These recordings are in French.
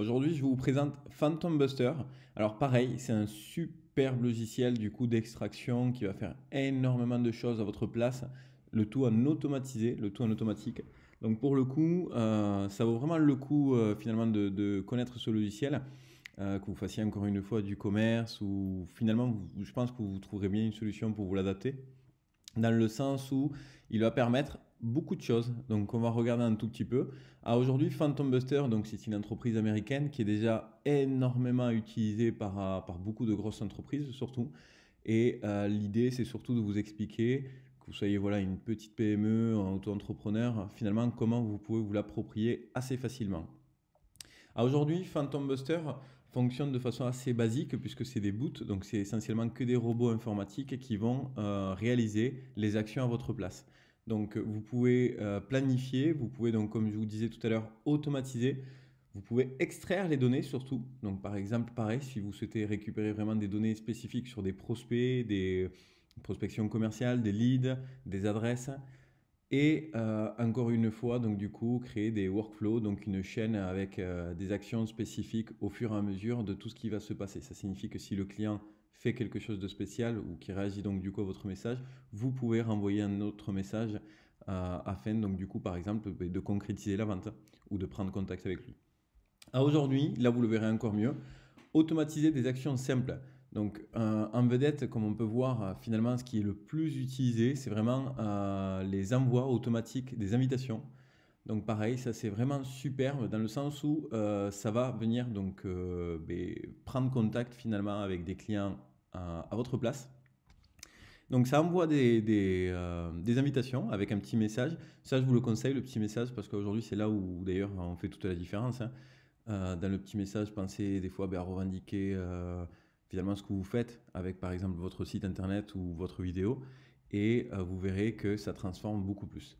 Aujourd'hui, je vous présente Phantom Buster. Alors pareil, c'est un superbe logiciel du coup d'extraction qui va faire énormément de choses à votre place, le tout en automatisé, le tout en automatique. Donc pour le coup, ça vaut vraiment le coup finalement de connaître ce logiciel, que vous fassiez encore une fois du commerce ou finalement, je pense que vous trouverez bien une solution pour vous l'adapter dans le sens où il va permettre beaucoup de choses. Donc, on va regarder un tout petit peu. Aujourd'hui, Phantom Buster, donc c'est une entreprise américaine qui est déjà énormément utilisée par beaucoup de grosses entreprises, surtout. Et l'idée, c'est surtout de vous expliquer que vous soyez voilà, une petite PME, un auto-entrepreneur, finalement, comment vous pouvez vous l'approprier assez facilement. Aujourd'hui, Phantom Buster fonctionne de façon assez basique puisque c'est des bots, donc c'est essentiellement que des robots informatiques qui vont réaliser les actions à votre place. Donc vous pouvez planifier, vous pouvez donc comme je vous disais tout à l'heure automatiser, vous pouvez extraire les données surtout. Donc par exemple pareil, si vous souhaitez récupérer vraiment des données spécifiques sur des prospects, des prospections commerciales, des leads, des adresses, et encore une fois, donc du coup, créer des workflows, donc une chaîne avec des actions spécifiques au fur et à mesure de tout ce qui va se passer. Ça signifie que si le client fait quelque chose de spécial ou qui réagit donc du coup à votre message, vous pouvez renvoyer un autre message afin donc du coup par exemple de concrétiser la vente ou de prendre contact avec lui. Aujourd'hui, là vous le verrez encore mieux, automatiser des actions simples. Donc en vedette, comme on peut voir, finalement, ce qui est le plus utilisé, c'est vraiment les envois automatiques des invitations. Donc pareil, ça c'est vraiment superbe dans le sens où ça va venir donc prendre contact finalement avec des clients à votre place. Donc ça envoie des invitations avec un petit message. Ça je vous le conseille, le petit message, parce qu'aujourd'hui c'est là où d'ailleurs on fait toute la différence, hein. Dans le petit message, pensez des fois à revendiquer finalement ce que vous faites avec par exemple votre site internet ou votre vidéo et vous verrez que ça transforme beaucoup plus.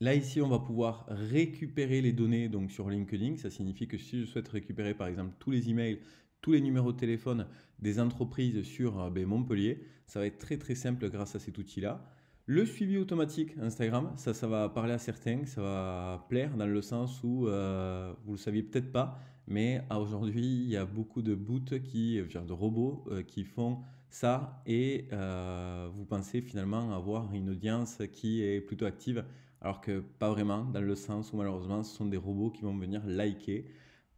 Là ici, on va pouvoir récupérer les données donc sur LinkedIn. Ça signifie que si je souhaite récupérer par exemple tous les emails, tous les numéros de téléphone des entreprises sur Montpellier, ça va être très très simple grâce à cet outil-là. Le suivi automatique Instagram, ça va parler à certains, ça va plaire dans le sens où vous le saviez peut-être pas, mais aujourd'hui il y a beaucoup de bots genre de robots qui font ça et vous pensez finalement avoir une audience qui est plutôt active, alors que pas vraiment, dans le sens où malheureusement ce sont des robots qui vont venir liker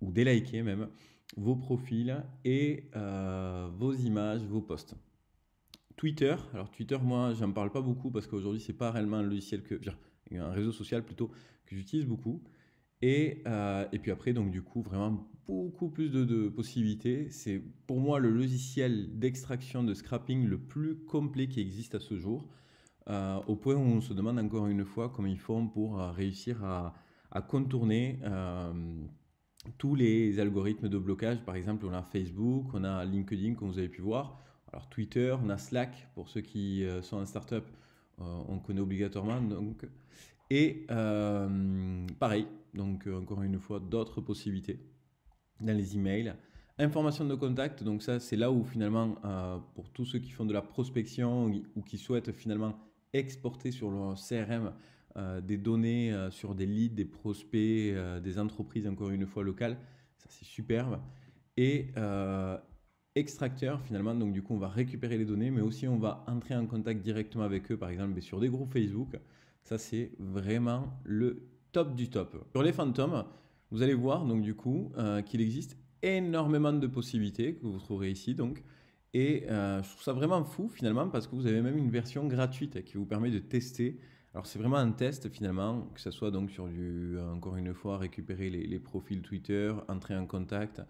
ou déliker même vos profils et vos images, vos posts. Twitter, alors Twitter, moi, j'en parle pas beaucoup parce qu'aujourd'hui, c'est pas réellement un logiciel un réseau social plutôt que j'utilise beaucoup. Et puis après, donc du coup, vraiment beaucoup plus de possibilités. C'est pour moi le logiciel d'extraction de scrapping le plus complet qui existe à ce jour, au point où on se demande encore une fois comment ils font pour réussir à contourner tous les algorithmes de blocage. Par exemple, on a Facebook, on a LinkedIn, comme vous avez pu voir. Alors Twitter, on a Slack, pour ceux qui sont en startup, on connaît obligatoirement. Donc. Et pareil, donc encore une fois, d'autres possibilités dans les emails. Information de contact, donc ça c'est là où finalement, pour tous ceux qui font de la prospection ou qui souhaitent finalement exporter sur leur CRM des données sur des leads, des prospects, des entreprises encore une fois locales, ça c'est superbe. Et extracteur finalement, donc du coup on va récupérer les données, mais aussi on va entrer en contact directement avec eux, par exemple sur des groupes Facebook. Ça c'est vraiment le top du top. Sur les fantômes, vous allez voir donc du coup qu'il existe énormément de possibilités que vous trouverez ici donc. Et je trouve ça vraiment fou finalement parce que vous avez même une version gratuite qui vous permet de tester. Alors c'est vraiment un test finalement, que ce soit donc sur encore une fois, récupérer les profils Twitter, entrer en contact.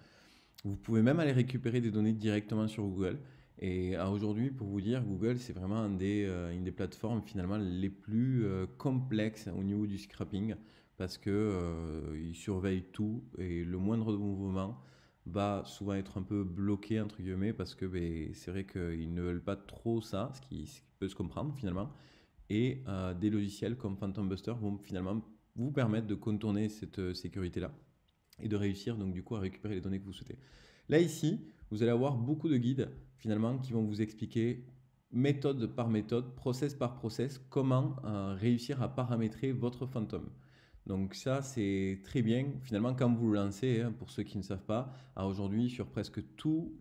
Vous pouvez même aller récupérer des données directement sur Google. Et aujourd'hui, pour vous dire, Google, c'est vraiment une des plateformes finalement les plus complexes au niveau du scrapping parce que ils surveillent tout et le moindre mouvement va souvent être un peu bloqué entre guillemets parce que c'est vrai qu'ils ne veulent pas trop ça, ce qui peut se comprendre finalement. Et des logiciels comme Phantom Buster vont finalement vous permettre de contourner cette sécurité-là et de réussir donc du coup à récupérer les données que vous souhaitez. Là ici, vous allez avoir beaucoup de guides finalement qui vont vous expliquer méthode par méthode, process par process, comment réussir à paramétrer votre fantôme. Donc ça, c'est très bien. Finalement, quand vous le lancez, hein, pour ceux qui ne savent pas, aujourd'hui, sur tous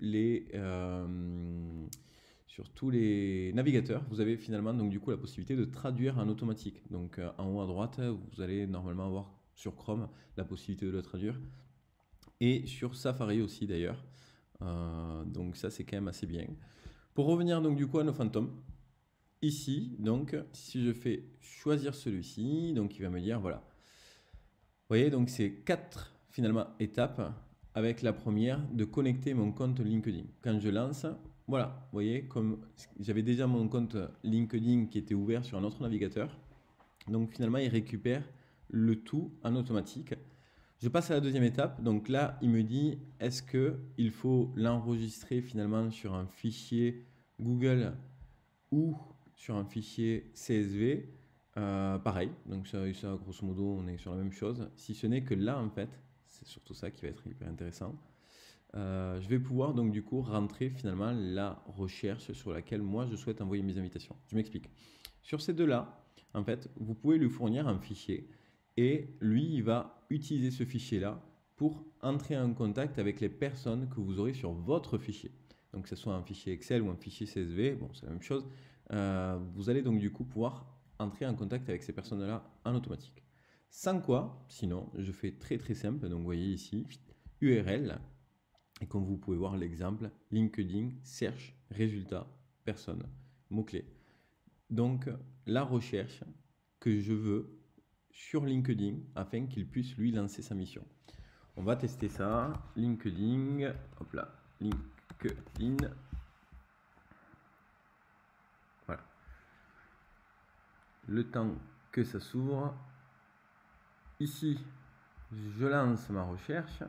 les navigateurs, vous avez finalement donc du coup la possibilité de traduire en automatique. Donc en haut à droite, vous allez normalement avoir sur Chrome la possibilité de le traduire. Et sur Safari aussi d'ailleurs. Donc ça, c'est quand même assez bien. Pour revenir donc du coup à nos fantômes, ici, donc, si je fais choisir celui-ci, donc il va me dire, voilà. Vous voyez, donc c'est 4 finalement étapes avec la première de connecter mon compte LinkedIn. Quand je lance, voilà, vous voyez, comme j'avais déjà mon compte LinkedIn qui était ouvert sur un autre navigateur, donc finalement il récupère le tout en automatique. Je passe à la deuxième étape, donc là il me dit est-ce qu'il faut l'enregistrer finalement sur un fichier Google ou sur un fichier CSV. Pareil, donc ça, grosso modo, on est sur la même chose. Si ce n'est que là, en fait, c'est surtout ça qui va être hyper intéressant. Je vais pouvoir donc du coup rentrer finalement la recherche sur laquelle moi je souhaite envoyer mes invitations. Je m'explique. Sur ces deux-là, en fait, vous pouvez lui fournir un fichier et lui, il va utiliser ce fichier-là pour entrer en contact avec les personnes que vous aurez sur votre fichier. Donc que ce soit un fichier Excel ou un fichier CSV, bon, c'est la même chose. Vous allez donc du coup pouvoir entrer en contact avec ces personnes-là en automatique. Sans quoi, sinon, je fais très très simple. Donc vous voyez ici, URL, et comme vous pouvez voir l'exemple, LinkedIn, search, résultat, personne, mots-clés. Donc la recherche que je veux sur LinkedIn afin qu'il puisse lui lancer sa mission. On va tester ça. LinkedIn, hop là, LinkedIn. Voilà. Le temps que ça s'ouvre. Ici, je lance ma recherche.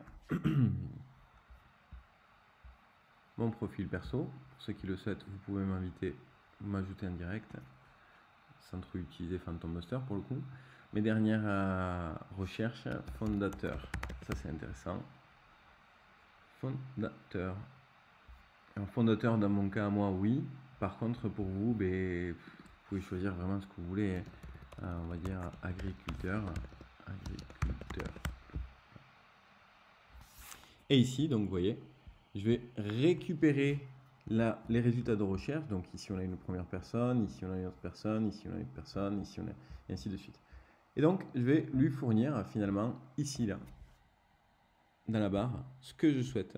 Mon profil perso. Pour ceux qui le souhaitent, vous pouvez m'inviter, m'ajouter en direct, sans trop utiliser Phantom Buster pour le coup. Mes dernières recherches, fondateur. Ça, c'est intéressant. Fondateur. Un fondateur, dans mon cas, moi, oui. Par contre, pour vous, vous pouvez choisir vraiment ce que vous voulez. On va dire agriculteur. Et ici, donc, vous voyez, je vais récupérer les résultats de recherche. Donc, ici, on a une première personne, ici, on a une autre personne, ici, on a une personne, ici, on a... et ainsi de suite. Et donc, je vais lui fournir, finalement, ici, là, dans la barre, ce que je souhaite.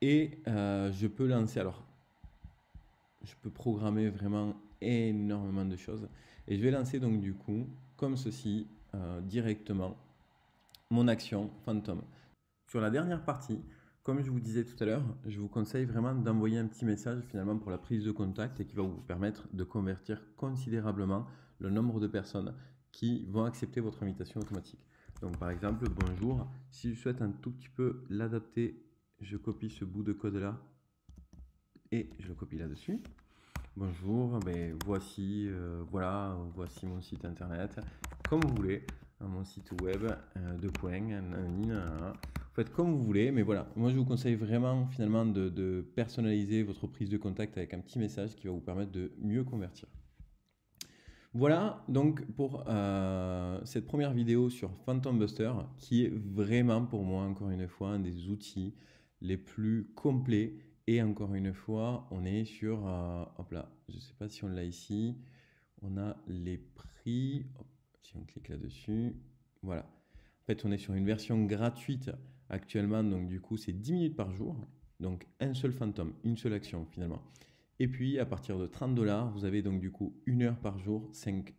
Et je peux lancer, alors, je peux programmer vraiment énormément de choses. Et je vais lancer donc du coup, comme ceci, directement, mon action Phantom. Sur la dernière partie, comme je vous disais tout à l'heure, je vous conseille vraiment d'envoyer un petit message finalement pour la prise de contact et qui va vous permettre de convertir considérablement le nombre de personnes qui vont accepter votre invitation automatique. Donc par exemple, bonjour, si je souhaite un tout petit peu l'adapter, je copie ce bout de code là et je le copie là-dessus. Bonjour, voici, voici mon site internet, comme vous voulez, mon site web, faites comme vous voulez, mais voilà, moi je vous conseille vraiment finalement de personnaliser votre prise de contact avec un petit message qui va vous permettre de mieux convertir. Voilà donc pour cette première vidéo sur Phantom Buster qui est vraiment pour moi encore une fois un des outils les plus complets. Et encore une fois, on est sur, hop là, je ne sais pas si on l'a ici, on a les prix, hop, si on clique là-dessus, voilà. En fait, on est sur une version gratuite actuellement, donc du coup, c'est 10 minutes par jour, donc un seul fantôme, une seule action finalement. Et puis, à partir de 30 $, vous avez donc du coup 1 heure par jour, 5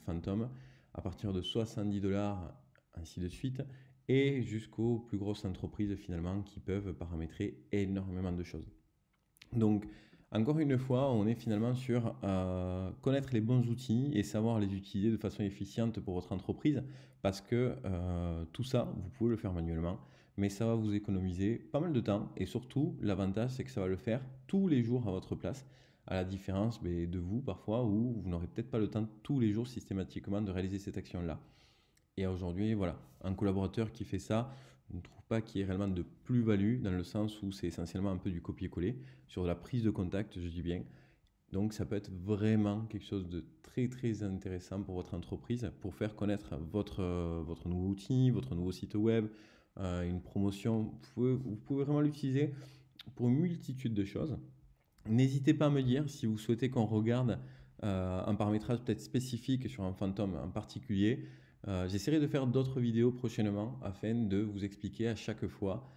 fantômes. À partir de 70 $, ainsi de suite. Et jusqu'aux plus grosses entreprises finalement qui peuvent paramétrer énormément de choses. Donc, encore une fois, on est finalement sur connaître les bons outils et savoir les utiliser de façon efficiente pour votre entreprise parce que tout ça, vous pouvez le faire manuellement, mais ça va vous économiser pas mal de temps et surtout, l'avantage, c'est que ça va le faire tous les jours à votre place, à la différence de vous parfois où vous n'aurez peut-être pas le temps tous les jours systématiquement de réaliser cette action-là. Et aujourd'hui, voilà, un collaborateur qui fait ça, je ne trouve pas qu'il y ait réellement de plus-value dans le sens où c'est essentiellement un peu du copier-coller sur la prise de contact, je dis bien. Donc, ça peut être vraiment quelque chose de très, très intéressant pour votre entreprise, pour faire connaître votre nouveau outil, votre nouveau site web, une promotion. Vous pouvez vraiment l'utiliser pour une multitude de choses. N'hésitez pas à me dire si vous souhaitez qu'on regarde un paramétrage peut-être spécifique sur un fantôme en particulier. J'essaierai de faire d'autres vidéos prochainement afin de vous expliquer à chaque fois,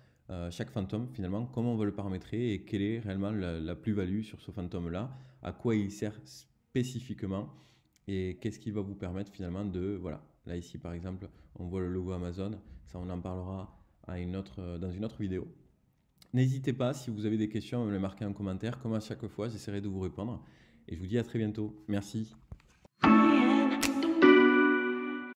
chaque fantôme finalement, comment on va le paramétrer et quelle est réellement la plus-value sur ce fantôme-là, à quoi il sert spécifiquement et qu'est-ce qui va vous permettre finalement de... Voilà, là ici par exemple, on voit le logo Amazon, ça on en parlera dans une autre vidéo. N'hésitez pas, si vous avez des questions, à me les marquer en commentaire. Comme à chaque fois, j'essaierai de vous répondre. Et je vous dis à très bientôt. Merci.